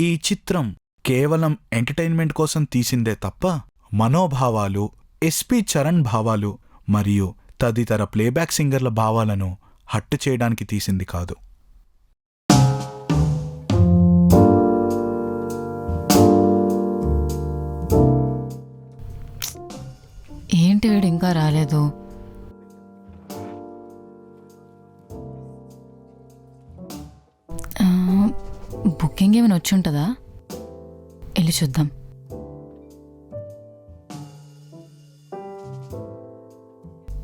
ఈ చిత్రం కేవలం ఎంటర్టైన్మెంట్ కోసం తీసిందే తప్ప మనోభావాలు, ఎస్పి చరణ్ భావాలు మరియు తదితర ప్లేబ్యాక్ సింగర్ల భావాలను హట్టు చేయడానికి తీసింది కాదు. ఏంటి వీడు ఇంకా రాలేదు? బుకింగ్ ఏమైనా వచ్చి ఉంటుందా? వెళ్ళి చూద్దాం.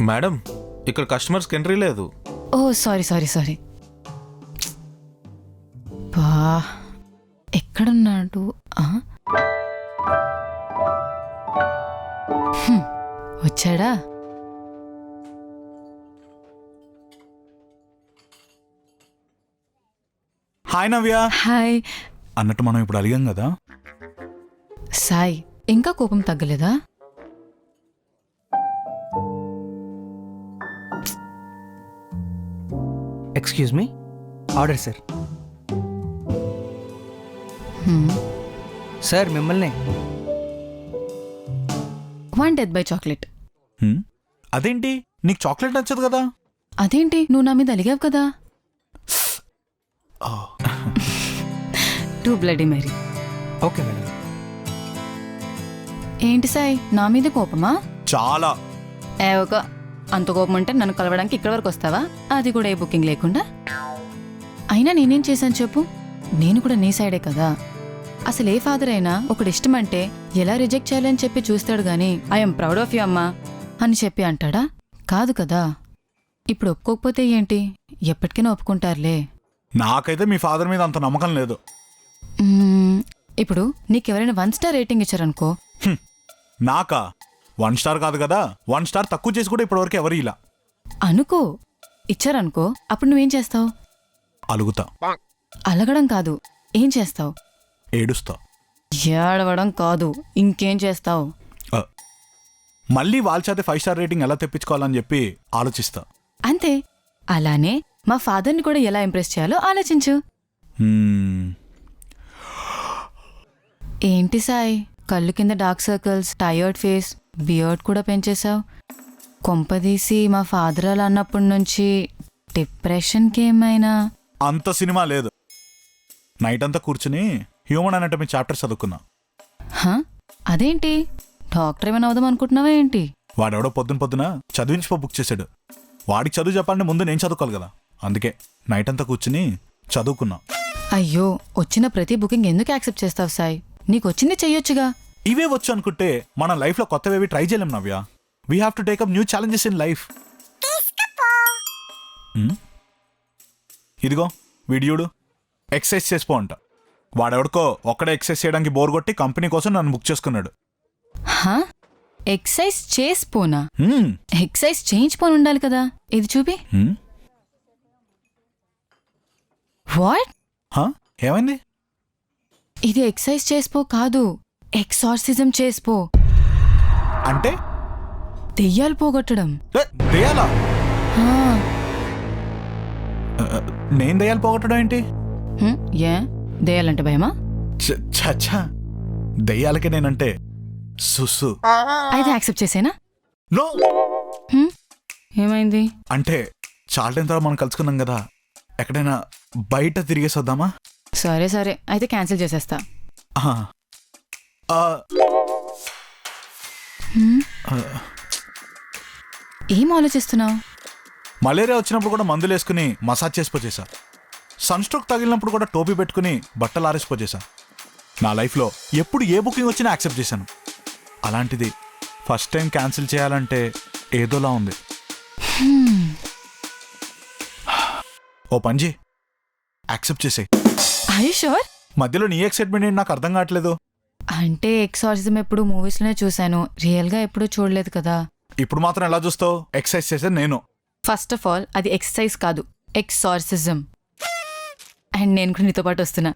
మేడం, ఇక్కడ కస్టమర్స్కి ఎంట్రీ లేదు. Oh sorry. బా, ఎక్కడున్నాడు? వచ్చాడా? హాయ్ నవ్య. హాయ్. అన్నట్టు మనం ఇప్పుడు అడిగాం కదా. సాయ్, ఇంకా కోపం తగ్గలేదా? Excuse me, order sir. Sir మిమ్మల్ని. 1 డెత్ బై చాక్లెట్. అదేంటి, నీకు చాక్లెట్ నచ్చదు కదా? అదేంటి, నువ్వు నా మీద అలిగావు కదా. 2 బ్లడీ మేరీ. Okay madam. ఏంటి సాయ్, నా మీద కోపమా? చాలా. ఒక అంత కోపం ఉంటే నన్ను కలవడానికి ఇక్కడి వరకు వస్తావా? అది కూడా ఏ బుకింగ్ లేకుండా. అయినా నేనేం చేశాను చెప్పు? నేను కూడా నీ సైడే కదా. అసలు ఏ ఫాదర్ అయినా ఒకటి ఇష్టమంటే ఎలా రిజెక్ట్ చేయాలని చెప్పి చూస్తాడు గాని ఐఎమ్ ప్రౌడ్ ఆఫ్ యూ అమ్మా అని చెప్పి అంటాడా? కాదు కదా. ఇప్పుడు ఒప్పుకోకపోతే ఏంటి, ఎప్పటికైనా ఒప్పుకుంటారులే. నాకైతే మీ ఫాదర్ మీద అంత నమ్మకం లేదు. ఇప్పుడు నీకెవరైనా 1 స్టార్ రేటింగ్ ఇచ్చారనుకో. నాకా? 1 స్టార్ కాదు కదా, 1 స్టార్ తక్కువ చేసి కూడా ఇప్పటివరకు ఎవరు ఇలా. అనుకో, ఇచ్చారనుకో, అప్పుడు నువ్వేం చేస్తావు? అలుగుతా. అలగడం కాదు, ఏం చేస్తావు? ఏడుస్తా. ఏడవడం కాదు, ఇంకేం చేస్తావు? మళ్ళీ వాళ్ళ చేత 5 స్టార్ రేటింగ్ ఎలా తెప్పించుకోవాలని చెప్పి ఆలోచిస్తా. అంతే. అలానే మా ఫాదర్ని కూడా ఎలా ఇంప్రెస్ చేయాలో ఆలోచించు. ఏంటి సాయ్, కళ్ళు కింద dark circles, tired face, beard కూడా పెంచేశావు. కొంపదీసి మా ఫాదర్ అలా అన్నప్పటి నుంచి డిప్రెషన్కి ఏమైనా? అంత సినిమా లేదు. నైట్ అంతా కూర్చుని హ్యూమన్ అనాటమీ చాప్టర్ చదువుకున్నా. అదేంటి, డాక్టర్ ఏమైనా అవుదాం అనుకుంటున్నావా ఏంటి? వాడెవడో పొద్దున చదివించిపో బుక్ చేశాడు. వాడికి చదువు చెప్పాలంటే ముందు నేను చదువుకోవాలి కదా. అందుకే నైట్ అంతా కూర్చుని చదువుకున్నా. అయ్యో, వచ్చిన ప్రతి బుకింగ్ ఎందుకు యాక్సెప్ట్ చేస్తావు సాయ్? నీకు వచ్చింది చెయ్యొచ్చుగా. ఇవే వచ్చు అనుకుంటే మన లైఫ్లో కొత్తవేవి ట్రై చేయలేం Navya. We have to take up new challenges in life. ఇదిగో వీడియోడు ఎక్సర్సైజ్ చేసిపో అంట. వాడెవడికో ఒక్కడే ఎక్సర్సైజ్ చేయడానికి బోర్ కొట్టి కంపెనీ కోసం నన్ను బుక్ చేసుకున్నాడు. ఎక్సర్సైజ్ చేసిపోనా? ఎక్సర్సైజ్ చేయించుపోని ఉండాలి కదా. ఇది చూపి. వాట్? ఏమైంది? ఇది ఎక్సర్సైజ్ చేసిపో కాదు, ఎక్సార్సిజం చేసిపో. అంటే దెయ్యాలు పోగొట్టడం. దెయ్యాలా? నేను దెయ్యాలు పోగొట్టడం ఏంటి? ఏ దెయ్యాలంటే భయమా? చచ్చా, దెయ్యాలకి నేనంటే సుస్సు. అయితే యాక్సెప్ట్ చేసేనా? నో. ఏమైంది? అంటే చాలా టైం తర్వాత మనం కలుసుకున్నాం కదా, ఎక్కడైనా బయట తిరిగేసి వద్దామా? సరే, అయితే క్యాన్సిల్ చేసేస్తా. ఏం ఆలోచిస్తున్నావు? మలేరియా వచ్చినప్పుడు కూడా మందులు వేసుకుని మసాజ్ చేసిపోచేసా. సన్ స్ట్రోక్ తగిలినప్పుడు కూడా టోపీ పెట్టుకుని బట్టలు ఆరేసిపోచేసా. నా లైఫ్లో ఎప్పుడు ఏ బుకింగ్ వచ్చినా యాక్సెప్ట్ చేశాను. అలాంటిది ఫస్ట్ టైం క్యాన్సిల్ చేయాలంటే ఏదోలా ఉంది. ఓ పంజీ, యాక్సెప్ట్ చేసేయ్. Are you sure? మధ్యలో నీ ఎక్సైట్మెంట్ ఏంటి నాకు అర్థం కావట్లేదు. అంటే ఎక్సార్సిజం ఎప్పుడు మూవీస్లోనే చూశాను, రియల్గా ఎప్పుడూ చూడలేదు కదా. ఇప్పుడు మాత్రం ఎలా చూస్తావు? ఎక్సర్సైజ్ చేసేది నేను. ఫస్ట్ ఆఫ్ ఆల్ అది ఎక్సర్సైజ్ కాదు, ఎక్సార్సిజం. అండ్ నేను కూడా నీతో పాటు వస్తున్నా.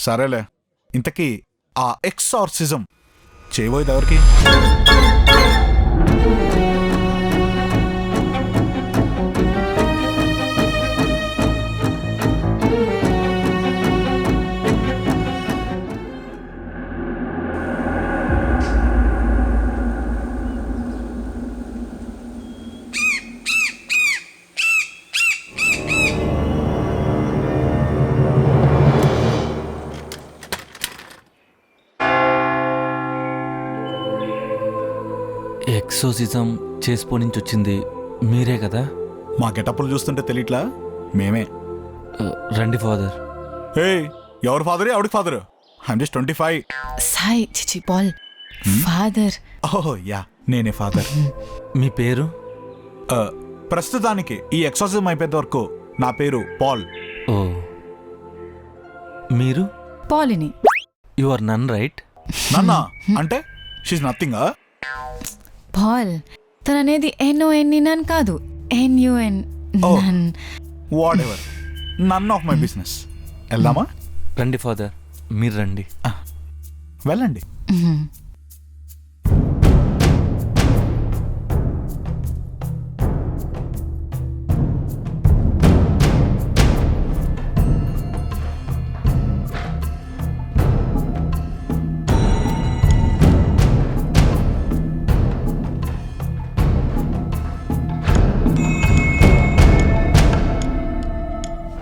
సరేలే, ఇంతకీ ఆ ఎక్సార్సిజం చేయబోయేది ఎవరికి? ఎక్సోసిజం చేసిపో నుంచి వచ్చింది మీరే కదా? మా గెటప్పులు చూస్తుంటే తెలియట్లా మేమే. రండి ఫాదర్. ఏయ్, ఎవరు ఫాదరే? ఎవరికి ఫాదర్? I'm just 25. సాయి చిచి పాల్ ఫాదర్. ఓహో యా, నేనే ఫాదర్. మీ పేరు? ప్రస్తుతానికి ఈ ఎక్సర్సైజ్ అయిపోయేంత వరకు నా పేరు పాల్. ఓ, మీరు? పాలిని. You are nun right? నాన్న అంటే షీజ్ నథింగ్. పాల్ తననేది NONE నన్ కాదు, NUN Oh. Nun. Whatever, none of my business. వెళ్దామా? రండి ఫాదర్, మీరు రండి. వెళ్ళండి. మ్మ్.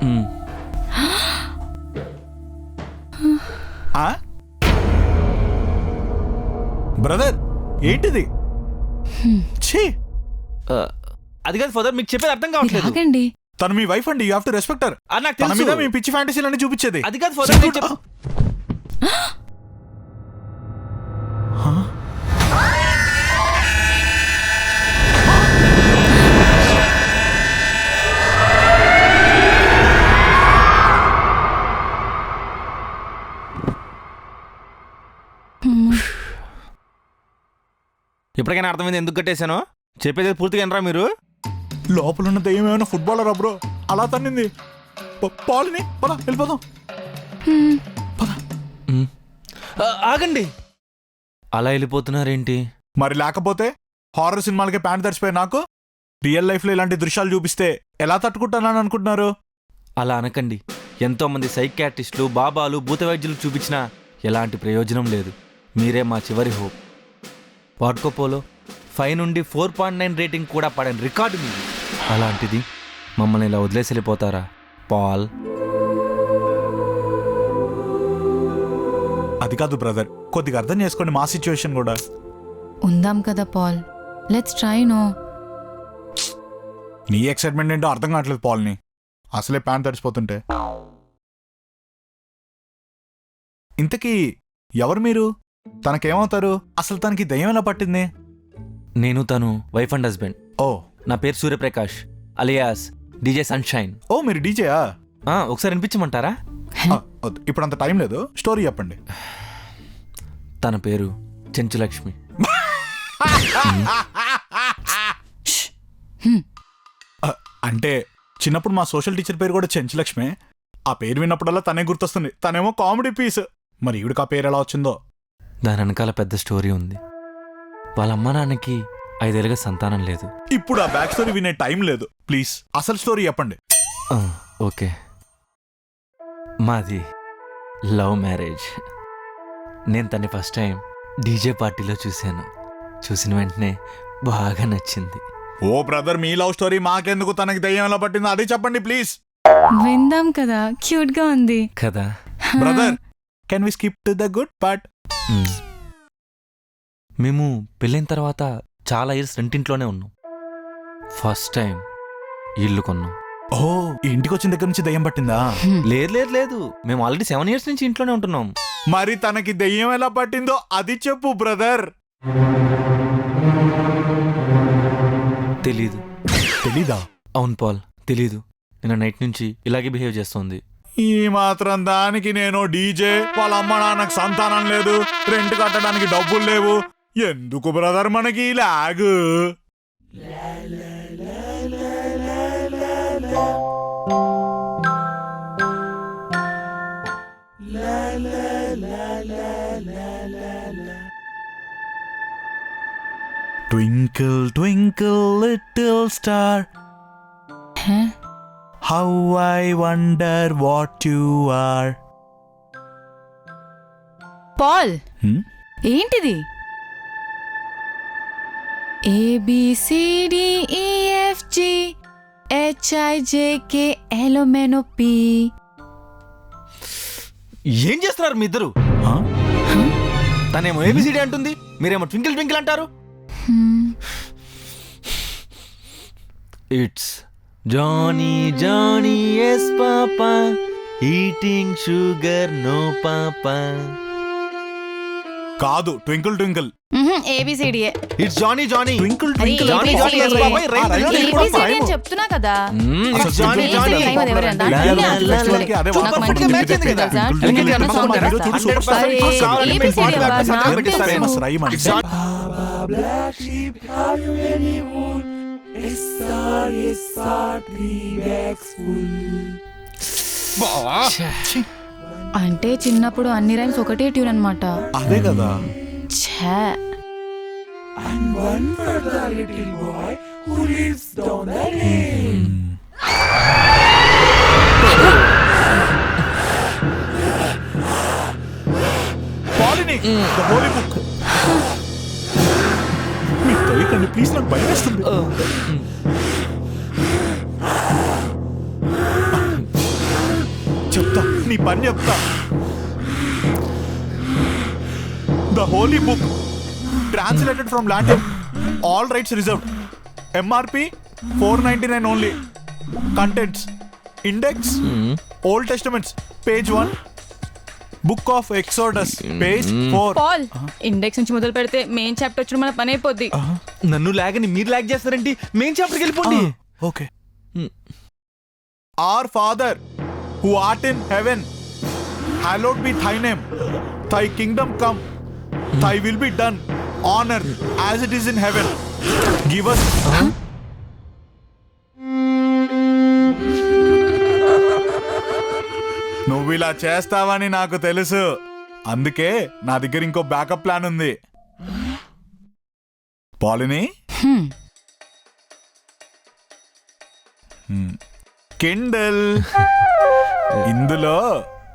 మ్, బ్రదర్ ఏంటిది? ఛీ, అది కాదు ఫాదర్, మీకు చెప్పేది అర్థం మీరు కావట్లేదు. ఆగండి. తను మీ వైఫ్ అండి, you have to respect her. నాకు తన మీద తెలుసు. మీ పిచ్చి ఫ్యాంటసీలన్నీ చూపించేది. అది కాదు ఫాదర్, నేను చెప్- ఇప్పటికైనా అర్థమైంది ఎందుకు కట్టేశాను? చెప్పేది పూర్తిగా వినరా మీరు? లోపల ఉన్న దయ్యం ఏమైనా ఫుట్బాలరా బ్రో? అలా తన్నింది. పాల్ని పద వెళ్ళిపోదాం. మ్, ఆగండి, అలా వెళ్ళిపోతున్నారేంటి? మరి లేకపోతే హారర్ సినిమాలకి ప్యాంట్ తడిచిపోయి నాకు రియల్ లైఫ్ లో ఇలాంటి దృశ్యాలు చూపిస్తే ఎలా తట్టుకుంటానని అనుకుంటున్నారు? అలా అనకండి. ఎంతోమంది సైకియాట్రిస్టులు, బాబాలు, భూత వైద్యులు చూపించినా ఎలాంటి ప్రయోజనం లేదు. మీరే మా చివరి హోప్. వాడ్కోపోలో 5 నుండి 4.9 రేటింగ్ కూడా పడని రికార్డు మీది. అలాంటిది మమ్మల్ని ఇలా వదిలేసి వెళ్ళిపోతారా పాల్? అది కాదు బ్రదర్, కొద్దిగా అర్థం చేసుకోండి మా సిచ్యువేషన్ కూడా. ఉందాం కదా పాల్, లెట్స్ ట్రై. నో నీ ఎక్సైట్మెంట్ ఏంటో అర్థం కావట్లేదు పాల్ని, అసలే ప్యాంట్ తడిచిపోతుంటే. ఇంతకీ ఎవరు మీరు? తనకేమవుతారు? అసలు తనకి దయ్యం ఎలా పట్టింది? నేను తను వైఫ్ అండ్ హస్బెండ్. ఓ నా పేరు సూర్యప్రకాష్ అలియాస్ DJ సన్షైన్. ఓ మీరు డీజేయా? ఒకసారి వినిపించమంటారా? ఇప్పుడు అంత టైం లేదు, స్టోరీ చెప్పండి. తన పేరు చెంచులక్ష్మి. అంటే చిన్నప్పుడు మా సోషల్ టీచర్ పేరు కూడా చెంచులక్ష్మి. ఆ పేరు విన్నప్పుడల్లా తనే గుర్తొస్తుంది. తనేమో కామెడీ పీస్. మరి ఈవిడికి ఆ పేరు ఎలా వచ్చిందో? దాని వెనకాల పెద్ద స్టోరీ ఉంది. వాళ్ళ అమ్మ నాన్నకి 5 ఏళ్ళుగా సంతానం లేదు. ఇప్పుడు ఆ బ్యాక్ స్టోరీ వినే టైం లేదు, ప్లీజ్ అసలు స్టోరీ చెప్పండి. ఓకే, మాది లవ్ మ్యారేజ్. నేను తన్ని ఫస్ట్ టైం డీజే పార్టీలో చూశాను. చూసిన వెంటనే బాగా నచ్చింది. ఓ బ్రదర్, మీ లవ్ స్టోరీ మాకెందుకు? తనకి దయ్యం ఎలా పట్టిందో అది చెప్పండి ప్లీజ్. విందాం కదా, క్యూట్ గా ఉంది కదా brother, can we skip to the good part? మేము పెళ్ళైన తర్వాత చాలా ఇయర్స్ రెంటింట్లోనే ఉన్నాం. ఫస్ట్ టైం ఇల్లు కొన్నాం. ఓ, ఇంటికి వచ్చిన దగ్గర నుంచి దయ్యం పట్టిందా? లేదు లేదు లేదు, మేము ఆల్రెడీ 7 years నుంచి ఇంట్లోనే ఉంటున్నాం. మరి తనకి దయ్యం ఎలా పట్టిందో అది చెప్పు బ్రదర్. తెలీదు. తెలీదా? అవును పాల్, తెలీదు. నిన్న నైట్ నుంచి ఇలాగే బిహేవ్ చేస్తోంది. ఈ మాత్రం దానికి నేను డీజే, వాళ్ళ అమ్మ నాన్నకు సంతానం లేదు, రెంట్ కట్టడానికి డబ్బులు లేవు, ఎందుకు బ్రదర్ మనకి లాగు? Twinkle, twinkle, little star, how I wonder what you are. Paul, ఏంటిది? ABCDEFG HIJKLMNOP. ఏం చేస్తున్నారు మీ ఇద్దరు? తనేమో ఏబిసిడి అంటుంది, మీరేమో ట్వింకిల్ ట్వింకిల్ అంటారు. It's Johnny yes papa eating sugar no papa. కాదు ట్వింకిల్ ట్వింకిల్. ఏబిసిడిఏ. ఇట్స్ జానీ ట్వింకిల్ అరే, twinkle. ABCD. yes, Papa, right, ABCD అని చెప్తున్నా కదా. ఇట్స్ జానీ ABCD అది ఎవరైనా దాంట్లో లా, లా, లా, ఫెస్టివల్కి అదే నాకు వాడతాం. మంచి Perfect మ్యూజిక్ match అయింది తెలుసా? కదా. ట్వింకిల్ ఎలాగైతే ట్వింకిల్ అన్న సాంగ్ song తెలుసా? కదా. 100% అరే, ABCD అబ్బా, నాకు తెలుసు. ఫేమస్ రైమ్ అంటే. అంటే చిన్నప్పుడు అన్ని రైమ్స్ ఒకటే ట్యూన్ అన్నమాట. అదే కదా. ఛే. పాలిని ద హోలీ బుక్. మీరు తొయ్యకండి ప్లీజ్, నాకు భయం వేస్తుంది. చెప్తా, నీ పని చెప్తా. The holy book translated from Latin, all rights reserved, MRP 499 only. Contents index old testaments page 1, book of Exodus page 4. Paul, index నుంచి మొదలు పెడితే మెయిన్ చాప్టర్ వచ్చిన మన పని అయిపోద్ది. నన్ను లాగని మీరు లాగ్ చేస్తారండి. మెయిన్ చాప్టర్కి వెళ్ళిపోండి. Okay. Our Father who art in heaven, hallowed be thy name. Thy kingdom come, thy will be done on earth as it is in heaven. Give us. నువ్వు ఇలా చేస్తావని నాకు తెలుసు, అందుకే నా దగ్గర ఇంకో బ్యాకప్ ప్లాన్ ఉంది. పాలిని, కిండల్ ఇందులో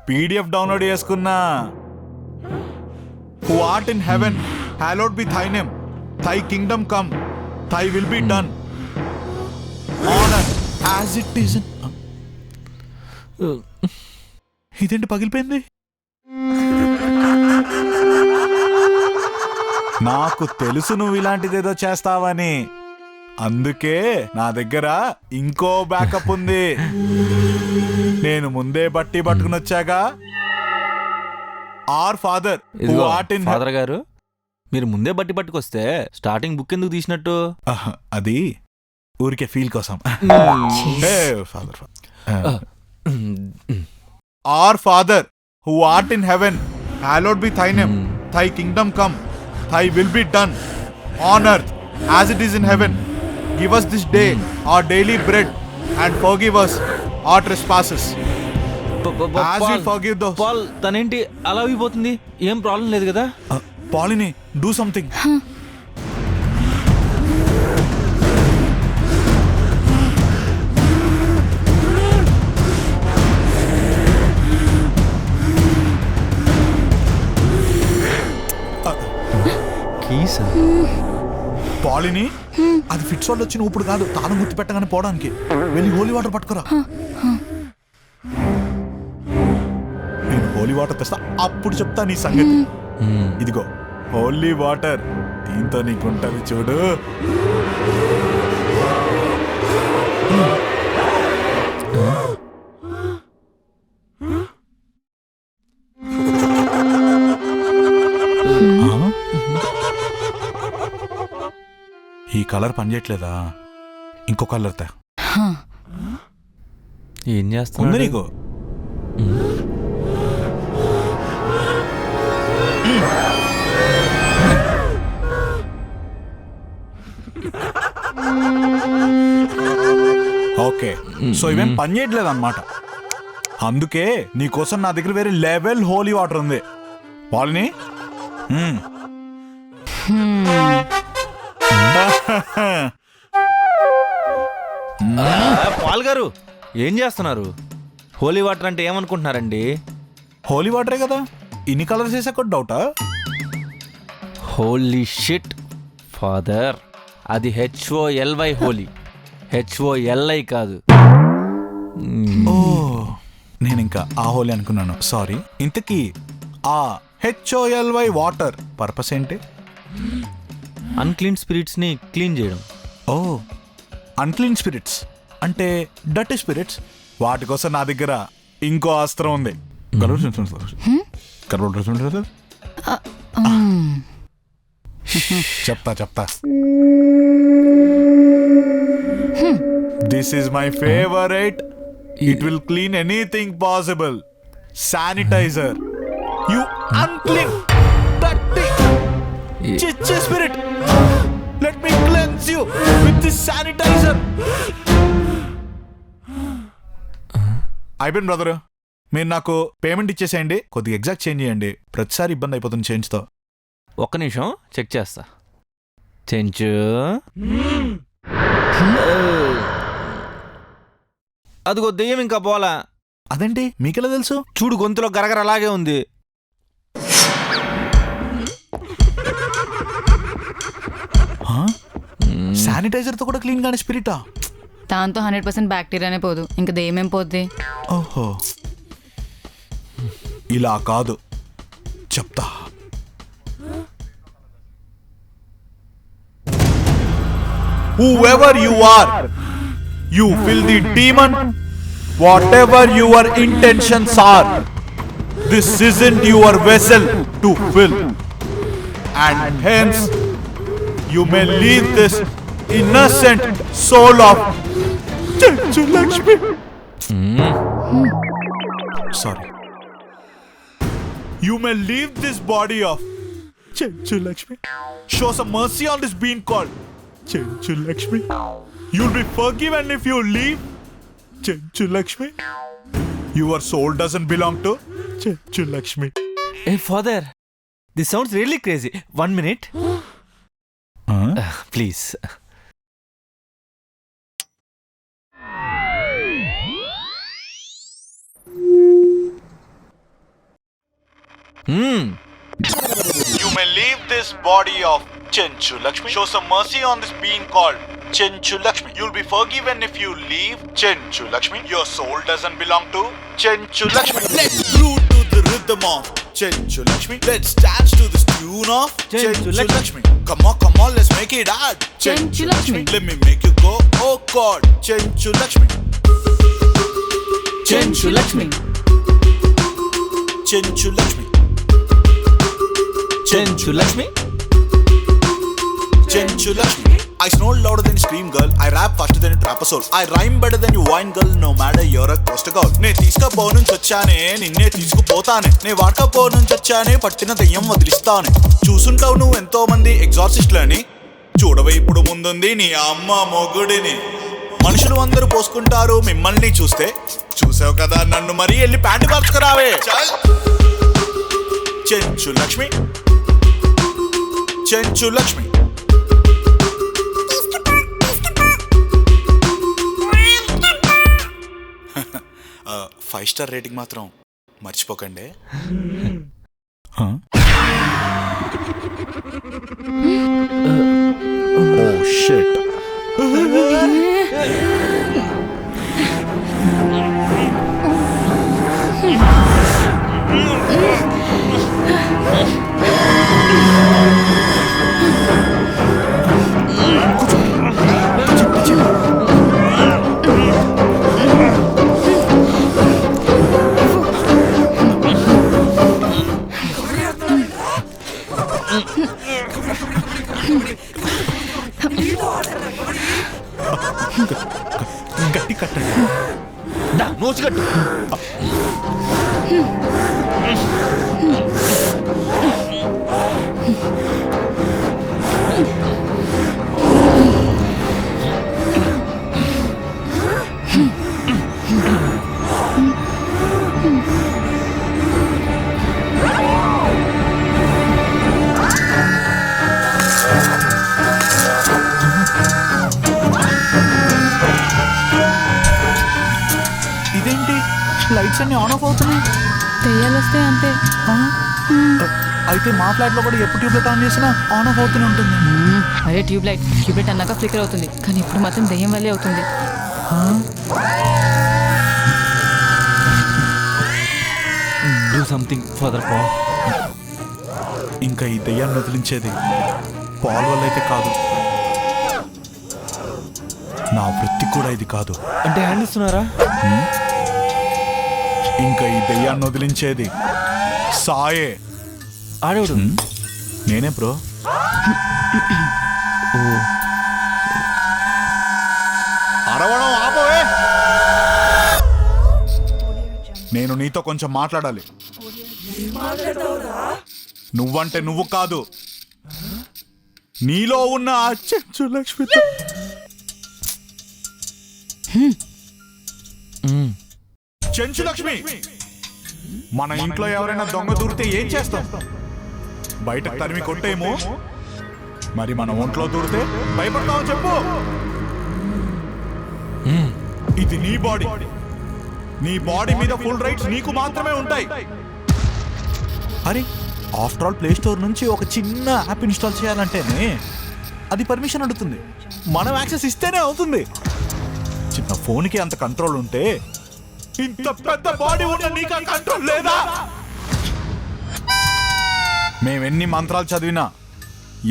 PDF డౌన్లోడ్ చేసుకున్నా. Who art in heaven, hallowed be thy name. Thy kingdom come, thy will be done on earth as it is in. ఇదేంటి పగిలిపోయింది? నాకు తెలుసు నువ్వు ఇలాంటిదేదో చేస్తావని, అందుకే నా దగ్గర ఇంకో బ్యాకప్ ఉంది. నేను ముందే బట్టి పట్టుకుని వచ్చాగా. Our father who art in father గారు, మీరు ముందే బట్టి పట్టుకొస్తే స్టార్టింగ్ బుక్ ఎందుకు తీసినట్టు? అది ఊరికే ఫీల్ కోసం. Father our father who art in heaven, hallowed be thy name. Thy kingdom come, thy will be done on earth as it is in heaven. Give us this day our daily bread and forgive us our trespasses as we forgive those. Paul, తనేంటి అలా అయిపోతుంది? ఏం problem లేదు కదా? పాలిని, do something. పాలిని, అది fits వాళ్ళు వచ్చిన ఇప్పుడు కాదు, తాను గుర్తు పెట్టగానే పోవడానికి. వెళ్ళి హోలీ వాటర్ పట్టుకురా. నేను హోలీ వాటర్ తెస్తా, అప్పుడు చెప్తా నీ సంగతి. ఇదిగో హోలీ వాటర్, దీంతో నీకుంటది చూడు. ఈ కలర్ పనిచేయట్లేదా? ఇంకో కలర్ తా. ఏం ఉంది చేస్తుంది నీకు. ఓకే, సో ఇవేం పని చేయట్లేదు అనమాట. అందుకే నీకోసం నా దగ్గర వేరే లెవెల్ హోలీ వాటర్ ఉంది. పాలిని, పాల్ గారు, ఏం చేస్తున్నారు? హోలీ వాటర్ అంటే ఏమనుకుంటున్నారండి? హోలీ వాటరే కదా. ఇన్ని కలర్స్ వేసా కూడా డౌటా? హోలీ షిట్ ఫాదర్, అది HOLY హోలీ, HOLI కాదు. ఓ, నేను ఇంకా ఆ హోలీ అనుకున్నాను, సారీ. ఇంతకీ ఆ HOLY వాటర్ పర్పస్ ఏంటి? అన్క్లీన్ స్పిరిట్స్ని క్లీన్ చేయడం. ఓ అన్క్లీన్ స్పిరిట్స్ అంటే డర్టీ స్పిరిట్స్. వాటి కోసం నా దగ్గర ఇంకో అస్త్రం ఉంది. చెప్తా. This is my favourite. It will clean anything possible. Sanitizer. You unclean dirty చిచ్చి spirit. Let me cleanse you with this sanitizer. అయిపోయింది బ్రదర్. మీరు నాకు పేమెంట్ ఇచ్చేసేయండి. కొద్దిగా ఎగ్జాక్ట్ చేంజ్ చేయండి. ప్రతిసారి ఇబ్బంది అయిపోతుంది చేంజ్తో. ఒక్క నిమిషం చెక్ చేస్తా. చెంచు అదిగో దెయ్యం ఇంకా పోలా. అదేంటి మీకెలా తెలుసు? చూడు గొంతులో గరగర అలాగే ఉంది. శానిటైజర్ తో కూడా క్లీన్ గానే స్పిరిటా? దాంతో 100% బ్యాక్టీరియానే పోదు, ఇంకా దెయ్యమేం పోద్ది. ఓహో ఇలా కాదు, చెప్తా. Whoever you are, you filthy demon, whatever your intentions are, this isn't your vessel to fill, and hence you may leave this innocent soul of Chenchu Lakshmi. Sorry. You may leave this body of Chenchu Lakshmi. Show some mercy on this being called Chenchu Lakshmi. You'll be forgiven if you leave Chenchu Lakshmi. Your soul doesn't belong to Chenchu Lakshmi. Hey father, this sounds really crazy. 1 minute. Please. You may leave this body of Chenchu Lakshmi. Show some mercy on this being called Chenchu Lakshmi. You'll be forgiven if you leave Chenchu Lakshmi. Your soul doesn't belong to Chenchu Lakshmi. Let's groove to the rhythm of Chenchu Lakshmi. Let's dance to this tune of Chenchu Lakshmi. Come on, let's make it hard. Chenchu Lakshmi. Let me make you go, oh God. Chenchu Lakshmi. Chenchu Lakshmi. Chenchu Lakshmi. Chenchu Lakshmi. Chenchu Lakshmi. I snore louder than you scream, girl. I rap faster than you trap a soul. I rhyme better than you wine, girl. No matter you're a coaster girl. నే తీసుకపో నుంచి వచ్చానే, నిన్నే తీసుకుపోతానే. నే వాడకపో నుంచి వచ్చానే, పట్టిన దెయ్యం వదిలిస్తానే. చూసుంటావు నువ్వు ఎంతో మంది ఎగ్జార్సిస్ట్లని. చూడవే ఇప్పుడు ముందుంది నీ అమ్మ మొగుడిని. మనుషులు అందరూ పోసుకుంటారు మిమ్మల్ని చూస్తే. చూసావు కదా నన్ను, మరీ వెళ్ళి ప్యాంటు మార్చుకురావే. Chenchu Lakshmi. Chenchu Lakshmi. Five star rating మాత్రం మర్చిపోకండి. Oh shit. గట్టి కట్టండి. నోచుగట్టు. ఇదేంటి లైట్స్ అన్ని ఆన్ ఆఫ్ అవుతున్నాయి? దెయ్యాలు వస్తే అంతే. అయితే మా ఫ్లాట్ లో కూడా ఎప్పుడు ట్యూబ్లైట్ ఆన్ చేసినా ఆన్ ఆఫ్ అవుతూనే ఉంటుంది. అదే ట్యూబ్లైట్ అన్నాక ఫ్లికర్ అవుతుంది, కానీ ఇప్పుడు మాత్రం దెయ్యం వల్లే అవుతుంది. Do something, father Paul. ఇంకా ఈ దెయ్యాన్ని వదిలించేది పాల్ వల్ల అయితే కాదు, నా వృత్తి కూడా ఇది కాదు. అంటే హ్యాండ్ ఇస్తున్నారా? ఇంకా ఈ దెయ్యాన్ని వదిలించేది సాయే. ఆడేవాడు నేనే బ్రో. అరవడం ఆపవే. నేను నీతో కొంచెం మాట్లాడాలి. నువ్వంటే నువ్వు కాదు, నీలో ఉన్న ఆ చెంచు లక్ష్మితో. చెంచు లక్ష్మి, మన ఇంట్లో ఎవరైనా దొంగ దూరితే ఏం చేస్తాం? బయట తరిమి కొట్టేమో, మరి మన ఒంట్లో దూరితే భయపడతామని చెప్పు. ఇది నీ బాడీ, నీ బాడీ మీద ఫుల్ రైట్స్ నీకు మాత్రమే ఉంటాయి. అరే ఆఫ్టర్ ఆల్ ప్లే స్టోర్ నుంచి ఒక చిన్న యాప్ ఇన్స్టాల్ చేయాలంటేనే అది పర్మిషన్ అడుగుతుంది. మనం యాక్సెస్ ఇస్తేనే అవుతుంది. చిన్న ఫోన్కి అంత కంట్రోల్ ఉంటే ఇంత పెద్ద బాడీ ఉన్న నీకు ఆ కంట్రోల్ లేదా? మేమెన్ని మంత్రాలు చదివినా,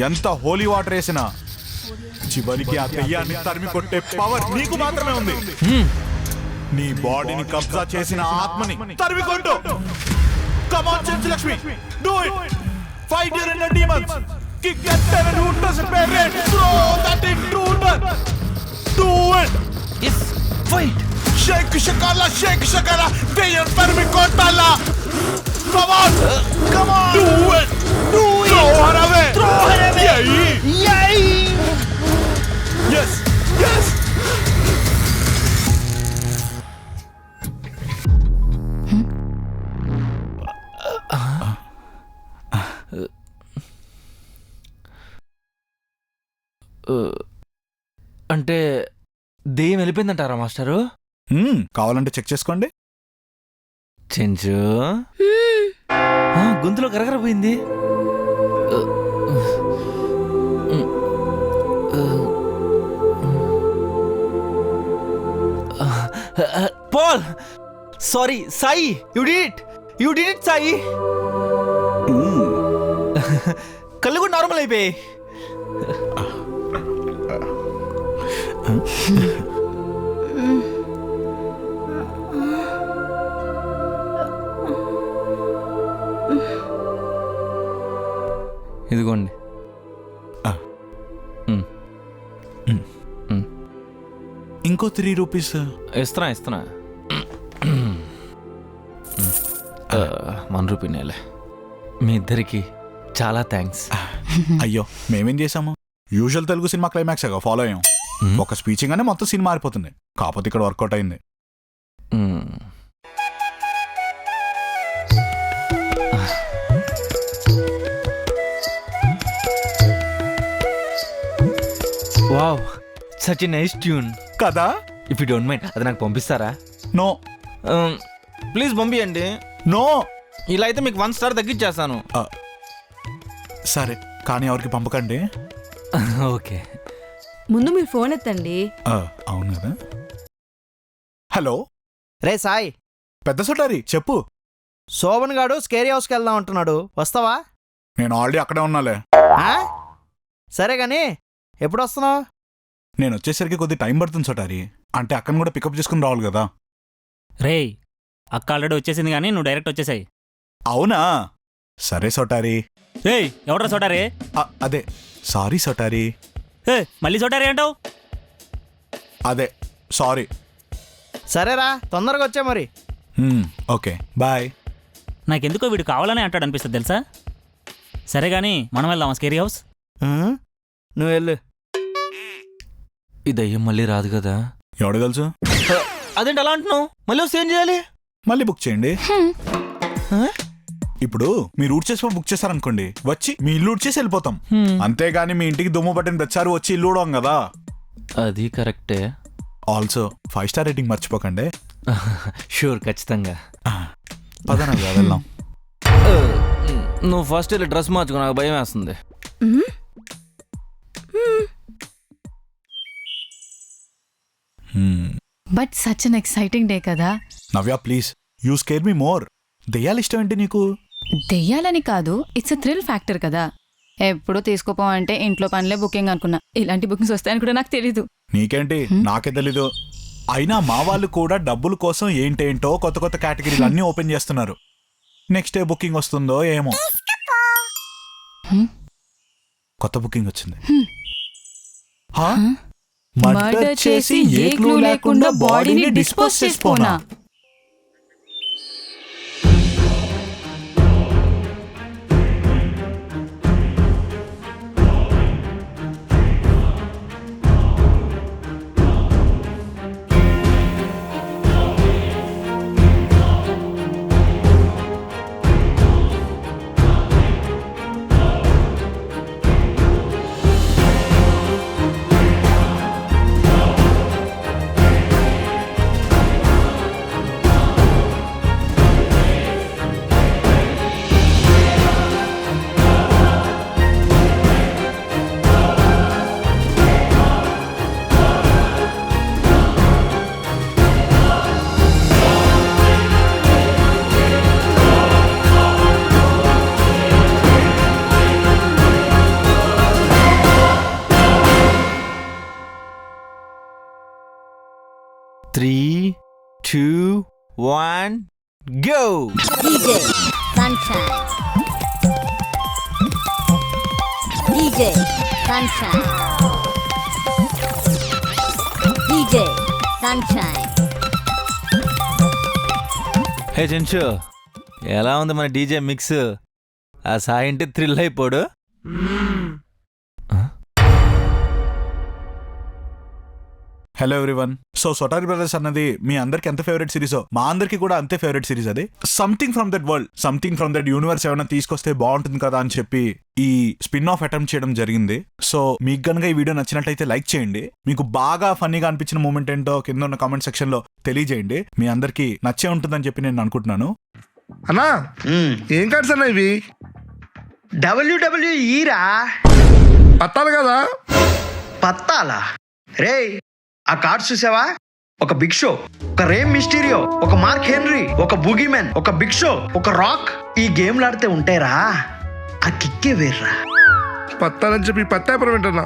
ఎంత హోలీ వాటర్ వేసినా, చివరికి ఆ దెయ్యాన్ని తరిమి కొట్టే పవర్ నీకు మాత్రమే ఉంది. నీ బాడీని కబ్జా చేసిన ఆత్మని తరిమి కొట్టు. Come on, Lexmi, do it. Fight your inner demons. Kick that devil who doesn't pay rent. Throw that intruder. Do it. Yes, fight. Shake shakala. Deyan permi kotala. Come on. Do it. Throw her away. Yay. Yes. అంటే దెయ్యం వెళ్ళిపోయిందంటారా master? కావాలంటే check చేసుకోండి. చెంచు గొంతులో కరకర పోయింది. Paul, sorry Sai, you did it Sai. కళ్ళు కూడా normal అయిపోయాయి. ఇదిగోండి. ఇంకో 3 రూపీస్ ఇస్తున్నా. ₹1 నేలే. మీ ఇద్దరికి చాలా థ్యాంక్స్. అయ్యో మేమేం చేసాము? Usual Telugu cinema climax follow అయ్యాం. ఒక స్పీచింగ్ అనే మొత్తం సినిమా మారిపోతుంది. కాకపోతే ఇక్కడ వర్కౌట్ అయింది. Wow, such a nice tune కదా. ఇఫ్ యూ డోంట్ మైండ్ అది నాకు పంపిస్తారా? No please పంపియండి. నో, ఇలా అయితే మీకు 1 స్టార్ తగ్గించేస్తాను. సరే, కానీ ఎవరికి పంపకండి. ఓకే. ముందు మీరు ఫోన్ ఎత్తండి. అవును కదా. హలో రే సాయి, పెద్ద సొటారి చెప్పు. శోభన్ గాడు స్కేరీ హౌస్కి వెళ్దాం అంటున్నాడు, వస్తావా? నేను ఆల్రెడీ అక్కడే ఉన్నాలే. సరే గాని ఎప్పుడు వస్తున్నావు? నేను వచ్చేసరికి కొద్ది టైం పడుతుంది సొటారి. అంటే అక్కను కూడా పికప్ చేసుకుని రావాలి కదా. రేయ్, అక్క ఆల్రెడీ వచ్చేసింది కానీ నువ్వు డైరెక్ట్ వచ్చేసాయి. అవునా? సరే సొటారి. రేయ్, ఎవడ్రా సోటారే? అదే సారీ సొటారి. మళ్ళీ సోటారే అంటావు? అదే సారీ. సరేరా, తొందరగా వచ్చే మరి. Okay bye. నాకెందుకో వీడు కావాలనే అంటాడు అనిపిస్తుంది తెలుసా. సరే గానీ మనం వెళ్దామా స్కేరీ హౌస్? నువ్వు వెళ్ళు. ఈ దయ్యం మళ్ళీ రాదు కదా? ఎవడు తెలుసు? అదేంటి అలా అంటున్నావు? మళ్ళీ వస్తే ఏం చేయాలి? మళ్ళీ బుక్ చేయండి. ఇప్పుడు మీరు ఊడ్ చేసి బుక్ చేశారనుకోండి, వచ్చి మీ ఇల్లు ఊడ్ చేసి వెళ్ళిపోతాం. అంతేగాని మీ ఇంటికి దుమ్ము పట్టిన ప్రతిసారి వచ్చి ఇల్లు ఊడవం కదా. అది కరెక్టే. ఆల్సో 5 స్టార్ రేటింగ్ మర్చిపోకండి. షూర్, ఖచ్చితంగా. పదనా వెళ్దాం. నువ్వు ఫస్ట్ వెళ్ళి డ్రెస్ మార్చుకో, నాకు భయం వేస్తుంది. But such an exciting day కదా. Navya please, you scare me more. దెయ్యాలు ఇష్టం ఏంటి నీకు? దెయ్యాలని కాదు, ఇట్స్ అ థ్రిల్ ఫ్యాక్టర్ కదా. ఎప్పుడు తీసుకోపోవంటే ఇంట్లో పనిలే బుకింగ్ అనుకున్నా. ఇలాంటి బుకింగ్స్ వస్తాయని కూడా నాకు తెలీదు. నీకేంటి, నాకే తెలీదు. అయినా మా వాళ్ళు కూడా డబ్బుల కోసం ఏంటేంటో కొత్త కొత్త కేటగిరీలు అన్నీ ఓపెన్ చేస్తున్నారు. నెక్స్ట్ డే బుకింగ్ వస్తుందో ఏమో. కొత్త బుకింగ్ వచ్చింది. హా? మర్డర్ చేసి ఏ క్లూ లేకుండా బాడీని డిస్పోజ్ చేసిపోనా? Three, 2, 1, go! DJ Sunshine. DJ Sunshine. DJ Sunshine. Hey Chenchu, ఎలా ఉంది మన డీజే మిక్స్? ఆ సాయి అంటే థ్రిల్ అయిపోడు. Hello everyone. సో సొటారి బ్రదర్స్ అన్నది మీ అందరికి ఎంత ఫేవరెట్ సిరీసో మా అందరికి కూడా అంతే ఫేవరెట్ సిరీస్. అది something from that world, something from that universe ఏమైనా తీసుకొస్తే బాగుంటుంది కదా అని చెప్పి ఈ స్పిన్ ఆఫ్ అటెంప్ట్ చేయడం జరిగింది. సో మీకు గనుక ఈ వీడియో నచ్చినట్లయితే లైక్ చేయండి. మీకు బాగా ఫన్నీగా అనిపించిన మూమెంట్ ఏంటో కింద ఉన్న కామెంట్ సెక్షన్ లో తెలియజేయండి. మీ అందరికి నచ్చే ఉంటుందని చెప్పి నేను అనుకుంటున్నాను. అన్నా ఏం కార్డ్స్ అన్నా ఇవి? WWE రా. పట్టాలి కదా? పత్తాలా రే? ఆ కార్డ్స్ చూసావా? ఒక బిగ్ షో, ఒక రేమ్ మిస్టీరియో, ఒక మార్క్ హెన్రీ, ఒక బూగీమెన్, ఒక బిగ్ షో, ఒక రాక్. ఈ గేమ్లు ఆడితే ఉంటాయిరా, ఆ కిక్కే వేర్రా. పత్తాలని చెప్పి పత్తాపురం ఏంటన్నా?